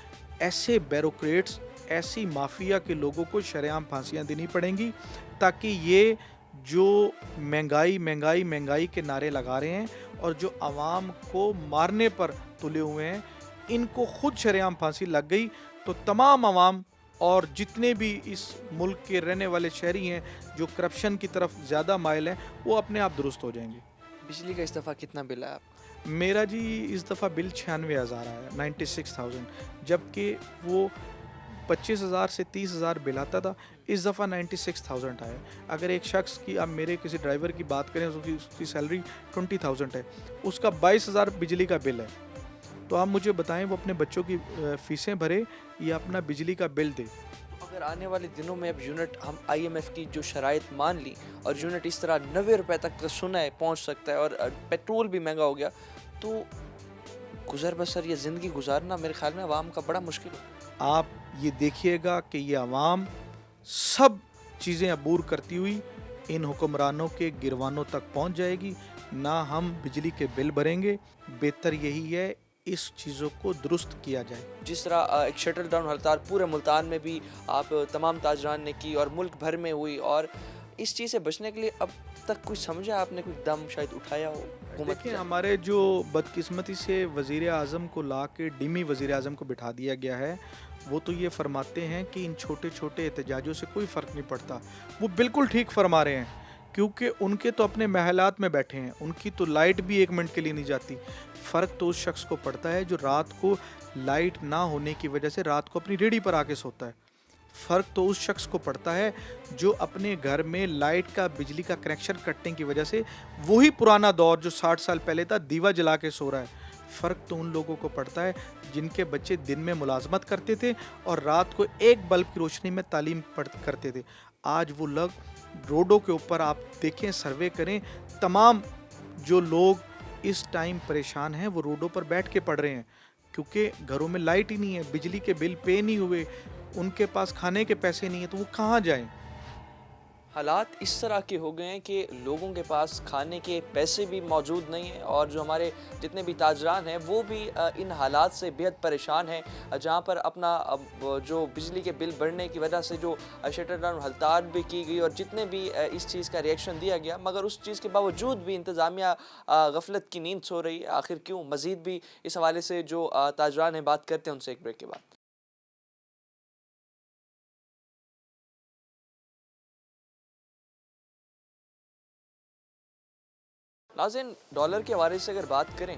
ऐसे ब्यूरोक्रेट्स, ऐसी माफिया के लोगों को शरेआम फांसियाँ देनी पड़ेंगी, ताकि ये जो महंगाई महंगाई महंगाई के नारे लगा रहे हैं और जो आवाम को मारने पर तुले हुए हैं, इनको खुद शरेआम फांसी लग गई तो तमाम आवाम और जितने भी इस मुल्क के रहने वाले शहरी हैं जो करप्शन की तरफ ज़्यादा माइल हैं, वो अपने आप दुरुस्त हो जाएंगे। बिजली का इस दफ़ा कितना बिल है आपका? मेरा जी इस दफ़ा बिल 96,000 आया, 96,000, जबकि वो 25,000 से 30,000 बिल आता था। इस दफ़ा 96,000 आया। अगर एक शख्स की, आप मेरे किसी ड्राइवर की बात करें, उसकी सैलरी 20,000 है, उसका 22,000 बिजली का बिल है। तो आप मुझे बताएं, वो अपने बच्चों की फ़ीसें भरे या अपना बिजली का बिल दे। अगर आने वाले दिनों में अब यूनिट हम IMF की जो शराइत मान ली और यूनिट इस तरह 90 रुपए तक तो सुना है पहुंच सकता है और पेट्रोल भी महंगा हो गया, तो गुजर बसर या ज़िंदगी गुजारना मेरे ख्याल में आवाम का बड़ा मुश्किल हो। आप ये देखिएगा कि ये आवाम सब चीज़ें अबूर करती हुई इन हुक्मरानों के गिरवानों तक पहुंच जाएगी। ना हम बिजली के बिल भरेंगे, बेहतर यही है इस चीज़ों को दुरुस्त किया जाए। जिस तरह एक शटल डाउन हड़ताल पूरे मुल्तान में भी आप तमाम ताजरान ने की और मुल्क भर में हुई, और इस चीज़ से बचने के लिए अब तक कुछ समझा आपने, कुछ दम शायद उठाया हो हुकूमत देखिए, ने? हमारे जो बदकिस्मती से वज़ीर आज़म को ला के डिमी वज़ीर आज़म को बिठा दिया गया है, वो तो ये फरमाते हैं कि इन छोटे छोटे एहतजाजों से कोई फ़र्क नहीं पड़ता। वो बिल्कुल ठीक फरमा रहे हैं, क्योंकि उनके तो अपने महलात में बैठे हैं, उनकी तो लाइट भी 1 मिनट के लिए नहीं जाती। फ़र्क तो उस शख्स को पड़ता है जो रात को लाइट ना होने की वजह से रात को अपनी रेहड़ी पर आके सोता है। फ़र्क तो उस शख्स को पड़ता है जो अपने घर में लाइट का, बिजली का कनेक्शन कटने की वजह से वही पुराना दौर जो 60 साल पहले था, दीवा जला के सो रहा है। फ़र्क तो उन लोगों को पड़ता है जिनके बच्चे दिन में मुलाजमत करते थे और रात को एक बल्ब की रोशनी में तालीम करते थे। आज वो लोग रोडों के ऊपर, आप देखें, सर्वे करें, तमाम जो लोग इस टाइम परेशान हैं वो रोडों पर बैठ के पढ़ रहे हैं, क्योंकि घरों में लाइट ही नहीं है, बिजली के बिल पे नहीं हुए, उनके पास खाने के पैसे नहीं है, तो वो कहाँ जाएं? हालात इस तरह के हो गए हैं कि लोगों के पास खाने के पैसे भी मौजूद नहीं हैं, और जो हमारे जितने भी ताजरान हैं वो भी इन हालात से बेहद परेशान हैं, जहां पर अपना जो बिजली के बिल बढ़ने की वजह से जो शटर डाउन हड़ताल भी की गई और जितने भी इस चीज़ का रिएक्शन दिया गया, मगर उस चीज़ के बावजूद भी इंतज़ामिया गफलत की नींद सो रही है। आखिर क्यों? मज़ीद भी इस हवाले से जो ताजरान हैं बात करते हैं उनसे एक ब्रेक के बाद। नाज़रीन, डॉलर के हवाले से अगर बात करें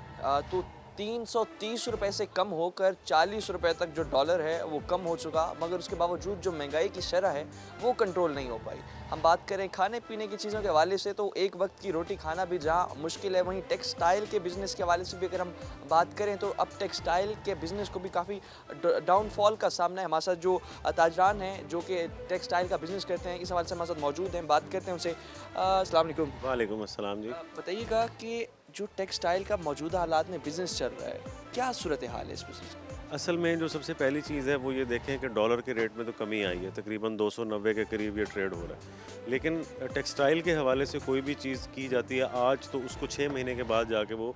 तो 330 रुपए से कम होकर 40 रुपए तक जो डॉलर है वो कम हो चुका, मगर उसके बावजूद जो महंगाई की शरह है वो कंट्रोल नहीं हो पाई। हम बात करें खाने पीने की चीज़ों के हवाले से तो एक वक्त की रोटी खाना भी जहाँ मुश्किल है, वहीं टेक्सटाइल के बिज़नेस के हवाले से भी अगर हम बात करें तो अब टेक्सटाइल के बिज़नेस को भी काफ़ी डाउनफॉल का सामना है। हमारे साथ जो ताजरान हैं जो कि टेक्सटाइल का बिज़नेस करते हैं, इस हवाले से हमारे साथ मौजूद हैं, बात करते हैं उनसे। अस्सलाम वालेकुम। वालेकुम अस्सलाम जी। बताइएगा कि जो टेक्सटाइल का मौजूदा हालात में बिज़नेस चल रहा है, क्या सूरत हाल है इस बिज़नेस की? असल में जो सबसे पहली चीज़ है वो ये देखें कि डॉलर के रेट में तो कमी आई है, तकरीबन 290 के करीब ये ट्रेड हो रहा है। लेकिन टेक्सटाइल के हवाले से कोई भी चीज़ की जाती है आज, तो उसको 6 महीने के बाद जाके वो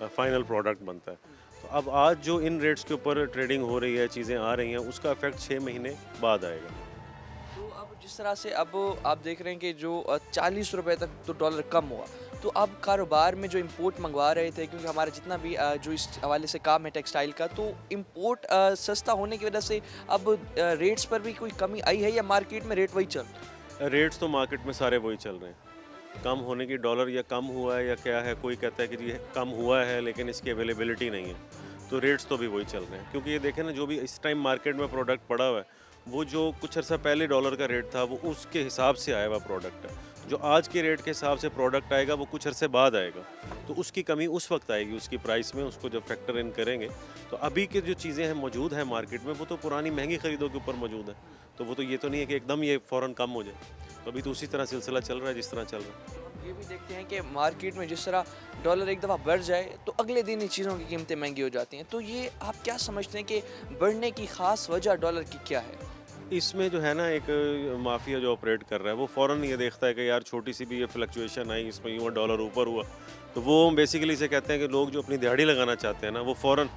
फाइनल प्रोडक्ट बनता है। तो अब आज जो इन रेट्स के ऊपर ट्रेडिंग हो रही है, चीज़ें आ रही हैं, उसका इफेक्ट 6 महीने बाद आएगा। तो अब जिस तरह से अब आप देख रहे हैं कि जो 40 रुपए तक तो डॉलर कम हुआ, तो अब कारोबार में जो इंपोर्ट मंगवा रहे थे, क्योंकि हमारा जितना भी जो इस हवाले से काम है टेक्सटाइल का, तो इंपोर्ट सस्ता होने की वजह से अब रेट्स पर भी कोई कमी आई है या मार्केट में रेट वही चल रहा है? रेट्स तो मार्केट में सारे वही चल रहे हैं। कम होने की डॉलर या कम हुआ है या क्या है, कोई कहता है कि ये कम हुआ है लेकिन इसकी अवेलेबिलिटी नहीं है, तो रेट्स तो भी वही चल रहे हैं। क्योंकि ये देखें ना, जो भी इस टाइम मार्केट में प्रोडक्ट पड़ा हुआ है वो जो कुछ अर्सा पहले डॉलर का रेट था वो उसके हिसाब से आया हुआ प्रोडक्ट है। जो आज के रेट के हिसाब से प्रोडक्ट आएगा वो कुछ अरसे बाद आएगा, तो उसकी कमी उस वक्त आएगी उसकी प्राइस में, उसको जब फैक्टर इन करेंगे। तो अभी के जो चीज़ें हैं मौजूद हैं मार्केट में वो तो पुरानी महंगी ख़रीदों के ऊपर मौजूद है, तो वो तो ये तो नहीं है कि एकदम ये फ़ौरन कम हो जाए। तो अभी तो उसी तरह सिलसिला चल रहा है जिस तरह चल रहा है। हम ये भी देखते हैं कि मार्केट में जिस तरह डॉलर एक दफ़ा बढ़ जाए तो अगले दिन ही चीज़ों की कीमतें महंगी हो जाती हैं। तो ये आप क्या समझते हैं कि बढ़ने की ख़ास वजह डॉलर की क्या है? इसमें जो है ना, एक माफिया जो ऑपरेट कर रहा है वो फ़ौरन ये देखता है कि यार छोटी सी भी ये फ्लक्चुएशन आई, इसमें यूँ डॉलर ऊपर हुआ, तो वो बेसिकली इसे कहते हैं कि लोग जो अपनी दिहाड़ी लगाना चाहते हैं ना, वो फ़ौरन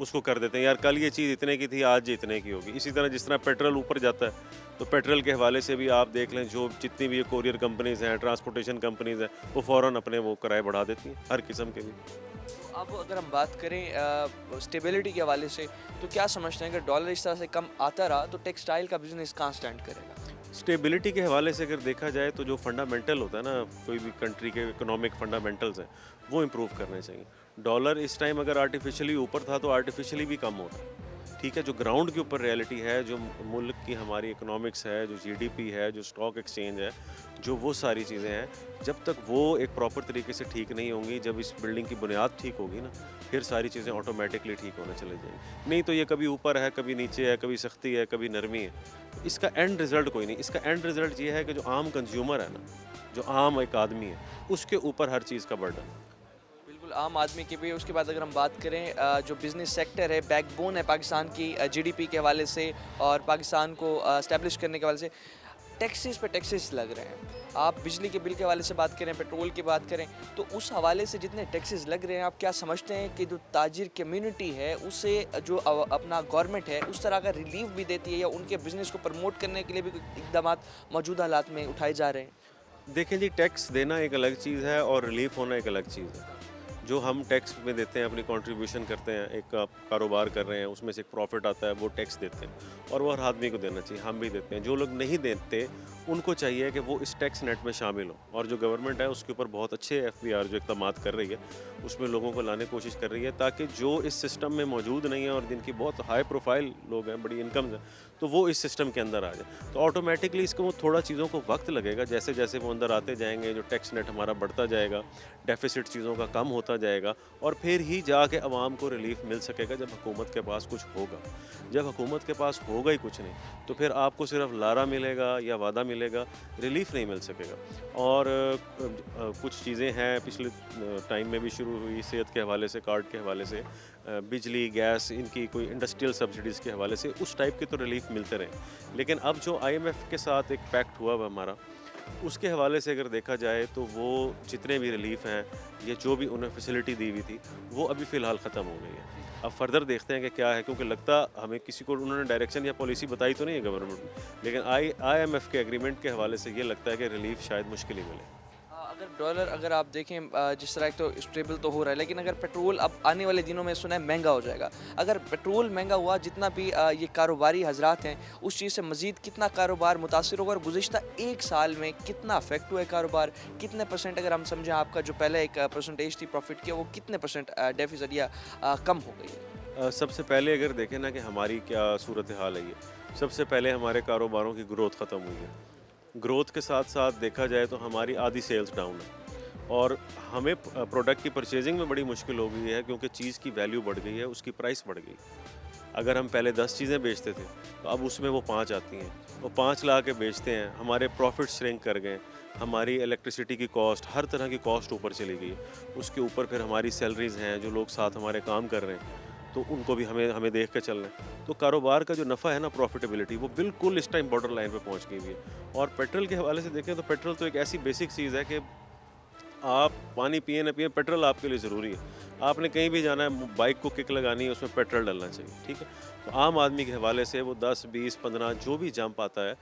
उसको कर देते हैं, यार कल ये चीज़ इतने की थी, आज इतने की होगी। इसी तरह जिस तरह पेट्रोल ऊपर जाता है, तो पेट्रोल के हवाले से भी आप देख लें, जो जितनी भी ये कोरियर कंपनीज़ हैं, ट्रांसपोर्टेशन कंपनीज़ हैं, वो फ़ौरन अपने वो किराए बढ़ा देती हैं हर किस्म के भी। तो अब अगर हम बात करें स्टेबिलिटी के हवाले से, तो क्या समझते हैं कि डॉलर इस तरह से कम आता रहा तो टेक्सटाइल का बिजनेस कहाँ स्टैंड करेगा? स्टेबिलिटी के हवाले से अगर देखा जाए तो जो फंडामेंटल होता है ना कोई भी कंट्री के इकोनॉमिक फंडामेंटल्स हैं वो इम्प्रूव करने चाहिए। डॉलर इस टाइम अगर आर्टिफिशियली ऊपर था तो आर्टिफिशियली भी कम हो रहा है, ठीक है। जो ग्राउंड के ऊपर रियलिटी है, जो मुल्क की हमारी इकोनॉमिक्स है, जो जीडीपी है, जो स्टॉक एक्सचेंज है, जो वो सारी चीज़ें हैं, जब तक वो एक प्रॉपर तरीके से ठीक नहीं होंगी, जब इस बिल्डिंग की बुनियाद ठीक होगी ना, फिर सारी चीज़ें ऑटोमेटिकली ठीक होने चले जाएंगी। नहीं तो ये कभी ऊपर है, कभी नीचे है, कभी सख्ती है, कभी नरमी है, इसका एंड रिज़ल्ट कोई नहीं। इसका एंड रिज़ल्ट ये है कि जो आम कंज्यूमर है ना, जो आम एक आदमी है, उसके ऊपर हर चीज़ का बर्डन। बिल्कुल आम आदमी की भी। उसके बाद अगर हम बात करें जो बिज़नेस सेक्टर है, बैकबोन है पाकिस्तान की जीडीपी के हवाले से और पाकिस्तान को इस्टेब्लिश करने के हवाले से, टैक्सेस पे टैक्सेस लग रहे हैं। आप बिजली के बिल के हवाले से बात करें, पेट्रोल की बात करें, तो उस हवाले से जितने टैक्सेस लग रहे हैं, आप क्या समझते हैं कि जो ताजिर कम्युनिटी है उसे जो अपना गवर्नमेंट है उस तरह का रिलीफ भी देती है, या उनके बिज़नेस को प्रमोट करने के लिए भी इकदाम मौजूदा हालात में उठाए जा रहे हैं? देखें जी, टैक्स देना एक अलग चीज़ है और रिलीफ होना एक अलग चीज़ है। जो हम टैक्स में देते हैं, अपनी कंट्रीब्यूशन करते हैं, एक कारोबार कर रहे हैं, उसमें से एक प्रॉफिट आता है, वो टैक्स देते हैं और वो हर आदमी को देना चाहिए, हम भी देते हैं। जो लोग नहीं देते उनको चाहिए कि वो इस टैक्स नेट में शामिल हो, और जो गवर्नमेंट है उसके ऊपर बहुत अच्छे FBR जो इक़दाम कर रही है, उसमें लोगों को लाने की कोशिश कर रही है, ताकि जो इस सिस्टम में मौजूद नहीं है और जिनकी बहुत हाई प्रोफाइल लोग हैं, बड़ी इनकम्स हैं, तो वो इस सिस्टम के अंदर आ जाए। तो ऑटोमेटिकली इसको थोड़ा चीज़ों को वक्त लगेगा, जैसे जैसे वो अंदर आते जाएंगे, जो टैक्स नेट हमारा बढ़ता जाएगा, डेफिसिट चीज़ों का कम होता जाएगा, और फिर ही जाके आवाम को रिलीफ मिल सकेगा जब हुकूमत के पास कुछ होगा। जब हुकूमत के पास होगा ही कुछ नहीं, तो फिर आपको सिर्फ लारा मिलेगा या वादा मिलेगा, रिलीफ नहीं मिल सकेगा। और कुछ चीज़ें हैं पिछले टाइम में भी शुरू हुई, सेहत के हवाले से, कार्ड के हवाले से, बिजली, गैस, इनकी कोई इंडस्ट्रियल सब्सिडीज़ के हवाले से, उस टाइप के तो रिलीफ मिलते रहे। लेकिन अब जो IMF के साथ एक पैक्ट हुआ हुआ हमारा, उसके हवाले से अगर देखा जाए तो वो जितने भी रिलीफ हैं या जो भी उन्हें फैसिलिटी दी हुई थी, वो अभी फ़िलहाल ख़त्म हो गई है। अब फर्दर देखते हैं कि क्या है, क्योंकि लगता हमें किसी को उन्होंने डायरेक्शन या पॉलिसी बताई तो नहीं है गवर्नमेंट ने, लेकिन IMF के एग्रीमेंट के हवाले से ये लगता है कि रिलीफ शायद मुश्किल ही मिले। अगर डॉलर अगर आप देखें जिस तरह तो स्टेबल तो हो रहा है, लेकिन अगर पेट्रोल अब आने वाले दिनों में सुना है महंगा हो जाएगा, अगर पेट्रोल महंगा हुआ, जितना भी ये कारोबारी हजरात हैं उस चीज़ से मज़ीद कितना कारोबार मुतासिर होगा, और गुज़िश्ता एक साल में कितना अफेक्ट हुआ है कारोबार, कितने %, अगर हम समझें आपका जो पहले एक परसेंटेज थी प्रॉफिट की, वो कितने % डेफिसिट या कम हो गई है? सबसे पहले अगर देखें ना कि हमारी क्या सूरत हाल है, ये सबसे पहले हमारे कारोबारों की ग्रोथ ख़त्म हुई है। ग्रोथ के साथ साथ देखा जाए तो हमारी आधी सेल्स डाउन है, और हमें प्रोडक्ट की परचेजिंग में बड़ी मुश्किल हो गई है, क्योंकि चीज़ की वैल्यू बढ़ गई है, उसकी प्राइस बढ़ गई। अगर हम पहले 10 चीज़ें बेचते थे तो अब उसमें वो 5 आती हैं, वो 5 ला के बेचते हैं, हमारे प्रॉफिट श्रिंक कर गए, हमारी इलेक्ट्रिसिटी की कॉस्ट, हर तरह की कॉस्ट ऊपर चली गई। उसके ऊपर फिर हमारी सैलरीज़ हैं, जो लोग साथ हमारे काम कर रहे हैं, तो उनको भी हमें देख के चलना है। तो कारोबार का जो नफ़ा है ना, प्रॉफिटेबिलिटी, वो बिल्कुल इस टाइम बॉर्डर लाइन पे पहुंच गई हुई है। और पेट्रोल के हवाले से देखें तो पेट्रोल तो एक ऐसी बेसिक चीज़ है कि आप पानी पिए ना पिए, पेट्रोल आपके लिए ज़रूरी है। आपने कहीं भी जाना है, बाइक को किक लगानी है, उसमें पेट्रोल डालना चाहिए, ठीक है। तो आम आदमी के हवाले से वो 10, 20, 15 जो भी जंप आता है,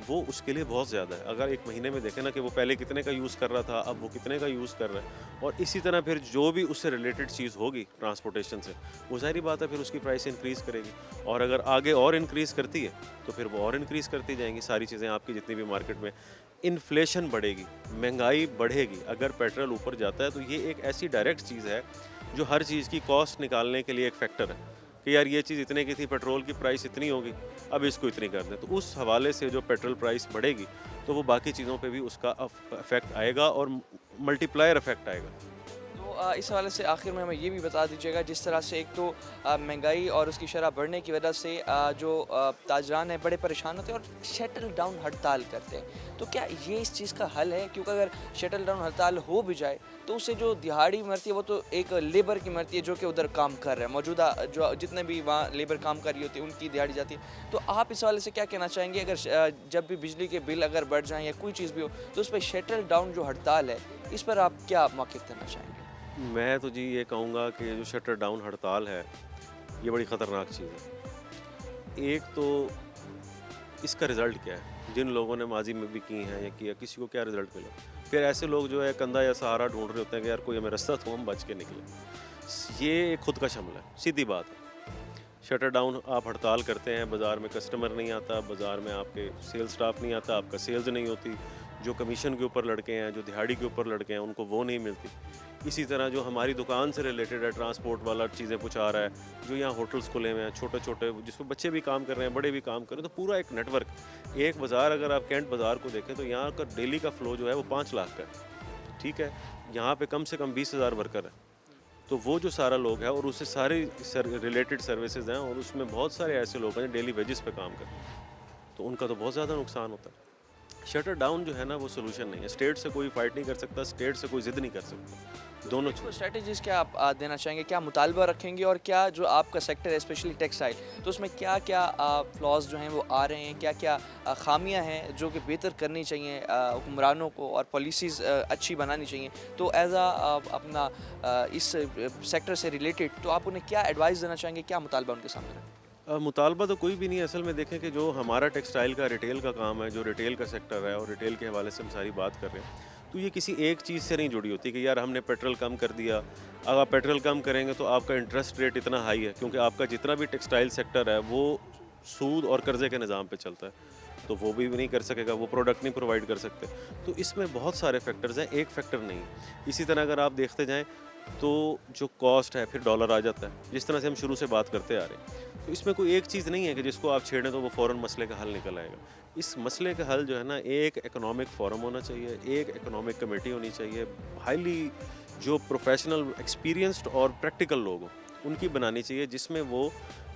वो उसके लिए बहुत ज़्यादा है। अगर एक महीने में देखें ना कि वो पहले कितने का यूज़ कर रहा था, अब वो कितने का यूज़ कर रहा है, और इसी तरह फिर जो भी उससे रिलेटेड चीज़ होगी ट्रांसपोर्टेशन से, वो ज़ाहिर बात है फिर उसकी प्राइस इंक्रीज़ करेगी, और अगर आगे और इंक्रीज़ करती है तो फिर वो और इंक्रीज़ करती जाएंगी सारी चीज़ें आपकी जितनी भी मार्केट में। इन्फ्लेशन बढ़ेगी, महंगाई बढ़ेगी। अगर पेट्रोल ऊपर जाता है तो ये एक ऐसी डायरेक्ट चीज़ है जो हर चीज़ की कॉस्ट निकालने के लिए एक फैक्टर है कि यार ये चीज़ इतने की थी, पेट्रोल की प्राइस इतनी होगी, अब इसको इतनी कर दें। तो उस हवाले से जो पेट्रोल प्राइस बढ़ेगी तो वो बाकी चीज़ों पे भी उसका इफेक्ट आएगा और मल्टीप्लायर इफेक्ट आएगा। तो इस हवाले से आखिर में हमें ये भी बता दीजिएगा, जिस तरह से एक तो महंगाई और उसकी शरह बढ़ने की वजह से जो ताजरान हैं बड़े परेशान होते हैं और शटल डाउन हड़ताल करते हैं, तो क्या ये इस चीज़ का हल है? क्योंकि अगर शटल डाउन हड़ताल हो भी जाए तो उससे जो दिहाड़ी मरती है वो तो एक लेबर की मरती है जो कि उधर काम कर रहे हैं, मौजूदा जो जितने भी वहाँ लेबर काम कर रही होती है उनकी दिहाड़ी जाती है। तो आप इस हवाले से क्या कहना चाहेंगे? अगर जब भी बिजली के बिल अगर बढ़ जाएँ या कोई चीज़ भी हो तो उस पर शटल डाउन जो हड़ताल है, इस पर आप क्या मौक़िफ़ करना चाहेंगे? मैं तो जी ये कहूँगा कि जो शटर डाउन हड़ताल है ये बड़ी ख़तरनाक चीज़ है। एक तो इसका रिज़ल्ट क्या है, जिन लोगों ने माजी में भी की हैं या किया, किसी को क्या रिज़ल्ट मिला? फिर ऐसे लोग जो है कंधा या सहारा ढूंढ रहे होते हैं कि यार कोई हमें रास्ता तो हम बच के निकले। ये खुद का शमला है, सीधी बात है। शटर डाउन आप हड़ताल करते हैं, बाज़ार में कस्टमर नहीं आता, बाज़ार में आपके सेल्स स्टाफ नहीं आता, आपका सेल्स नहीं होती, जो कमीशन के ऊपर लड़के हैं, जो दिहाड़ी के ऊपर लड़के हैं, उनको वो नहीं मिलती। इसी तरह जो हमारी दुकान से रिलेटेड है, ट्रांसपोर्ट वाला चीज़ें पहुँचा रहा है, जो यहाँ होटल्स खुले हुए हैं छोटे छोटे, जिसमें बच्चे भी काम कर रहे हैं, बड़े भी काम कर रहे हैं, तो पूरा एक नेटवर्क, एक बाज़ार अगर आप कैंट बाज़ार को देखें तो यहाँ का डेली का फ़्लो जो है वो 5 लाख का है, ठीक है। यहाँ पे कम से कम 20,000 वर्कर है, तो वो जो सारा लोग है और उससे सारी रिलेटेड सर्विसेज हैं, और उसमें बहुत सारे ऐसे लोग हैं जो डेली वेजेस पे काम करते हैं, तो उनका तो बहुत ज़्यादा नुकसान होता है। शटर डाउन जो है ना वो सोल्यूशन नहीं है। स्टेट से कोई फाइट नहीं कर सकता, स्टेट से कोई ज़िद नहीं कर सकता, दोनों चीज़। स्ट्रेटजीज क्या आप देना चाहेंगे, क्या मुतालबा रखेंगे, और क्या जो आपका सेक्टर है स्पेशली टेक्सटाइल, तो उसमें क्या क्या फ्लॉज जो हैं वो आ रहे हैं, क्या क्या खामियां हैं जो कि बेहतर करनी चाहिए हुक्मरानों को, और पॉलिसीज़ अच्छी बनानी चाहिए, तो एज अपना इस सेक्टर से रिलेटेड तो आप उन्हें क्या एडवाइस देना चाहेंगे, क्या मुतालबा उनके सामने रखें? मुतालबा तो कोई भी नहीं है असल में। देखें कि जो हमारा टेक्सटाइल का रिटेल का काम है, जो रिटेल का सेक्टर है, और रिटेल के हवाले से हम सारी बात कर रहे हैं, तो ये किसी एक चीज़ से नहीं जुड़ी होती कि यार हमने पेट्रोल कम कर दिया। अगर आप पेट्रोल कम करेंगे तो आपका इंटरेस्ट रेट इतना हाई है, क्योंकि आपका जितना भी टेक्सटाइल सेक्टर है वो सूद और कर्जे के निज़ाम पे चलता है, तो वो भी नहीं कर सकेगा, वो प्रोडक्ट नहीं प्रोवाइड कर सकते। तो इसमें बहुत सारे फैक्टर्स हैं, एक फैक्टर नहीं है। इसी तरह अगर आप देखते जाएँ तो जो कॉस्ट है, फिर डॉलर आ जाता है, जिस तरह से हम शुरू से बात करते आ रहे हैं। तो इसमें कोई एक चीज़ नहीं है कि जिसको आप छेड़ें तो वो फ़ौरन मसले का हल निकल आएगा। इस मसले का हल जो है ना, एक इकोनॉमिक फोरम होना चाहिए, एक इकोनॉमिक कमेटी होनी चाहिए, हाईली जो प्रोफेशनल एक्सपीरियंस्ड और प्रैक्टिकल लोग हों उनकी बनानी चाहिए, जिसमें वो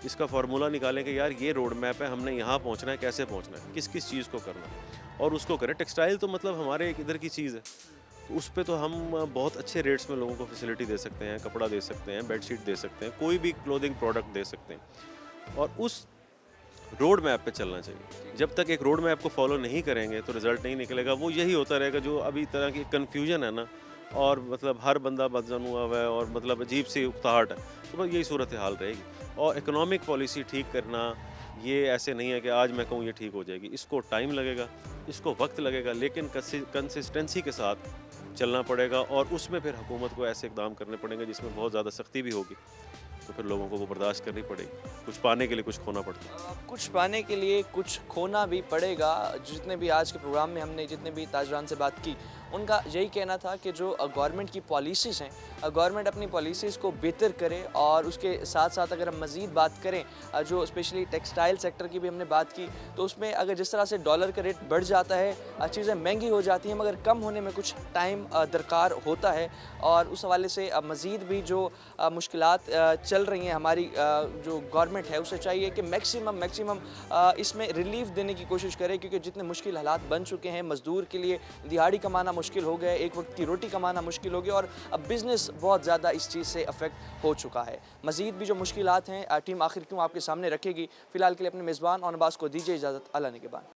इसका फार्मूला निकालें कि यार ये रोड मैप है, हमने यहाँ पहुँचना है, कैसे पहुँचना है, किस किस चीज़ को करना है, और उसको करें। टेक्सटाइल तो मतलब हमारे एक इधर की चीज़ है, तो उस पे तो हम बहुत अच्छे रेट्स में लोगों को फैसिलिटी दे सकते हैं, कपड़ा दे सकते हैं, बेडशीट दे सकते हैं, कोई भी क्लोथिंग प्रोडक्ट दे सकते हैं, और उस रोड मैप पे चलना चाहिए। जब तक एक रोड मैप को फॉलो नहीं करेंगे तो रिज़ल्ट नहीं निकलेगा। वो यही होता रहेगा जो अभी तरह की कन्फ्यूजन है ना, और मतलब हर बंदा बदजन हुआ हुआ है, और मतलब अजीब सी उकताहट है, तो बस यही सूरत हाल रहेगी। और इकोनॉमिक पॉलिसी ठीक करना ये ऐसे नहीं है कि आज मैं कहूँ ये ठीक हो जाएगी, इसको टाइम लगेगा, इसको वक्त लगेगा, लेकिन कंसिस्टेंसी के साथ चलना पड़ेगा, और उसमें फिर हुकूमत को ऐसे इकदाम करने पड़ेंगे जिसमें बहुत ज़्यादा सख्ती भी होगी, तो फिर लोगों को वो बर्दाश्त करनी पड़ेगी। कुछ पाने के लिए कुछ खोना पड़ता है। कुछ पाने के लिए कुछ खोना भी पड़ेगा। जितने भी आज के प्रोग्राम में हमने जितने भी ताजरान से बात की, उनका यही कहना था कि जो गवर्नमेंट की पॉलिसीज़ हैं, गवर्नमेंट अपनी पॉलिसीज़ को बेहतर करे, और उसके साथ साथ अगर हम मज़ीद बात करें जो स्पेशली टेक्सटाइल सेक्टर की भी हमने बात की, तो उसमें अगर जिस तरह से डॉलर का रेट बढ़ जाता है, चीज़ें महंगी हो जाती हैं, मगर कम होने में कुछ टाइम दरकार होता है, और उस हवाले से मज़ीद भी जो मुश्किलात चल रही हैं हमारी जो गवर्नमेंट है, उसे चाहिए कि मैक्सिमम इसमें रिलीफ देने की कोशिश करे, क्योंकि जितने मुश्किल हालात बन चुके हैं, मज़दूर के लिए दिहाड़ी कमाना मुश्किल हो गया, एक वक्त की रोटी कमाना मुश्किल हो गया, और अब बिज़नेस बहुत ज़्यादा इस चीज़ से अफेक्ट हो चुका है। मज़ीद भी जो मुश्किलात हैं टीम आखिर क्यों आपके सामने रखेगी। फ़िलहाल के लिए अपने मेज़बान और अब्बास को दीजिए इजाज़त। अल्लाह ने के बाद।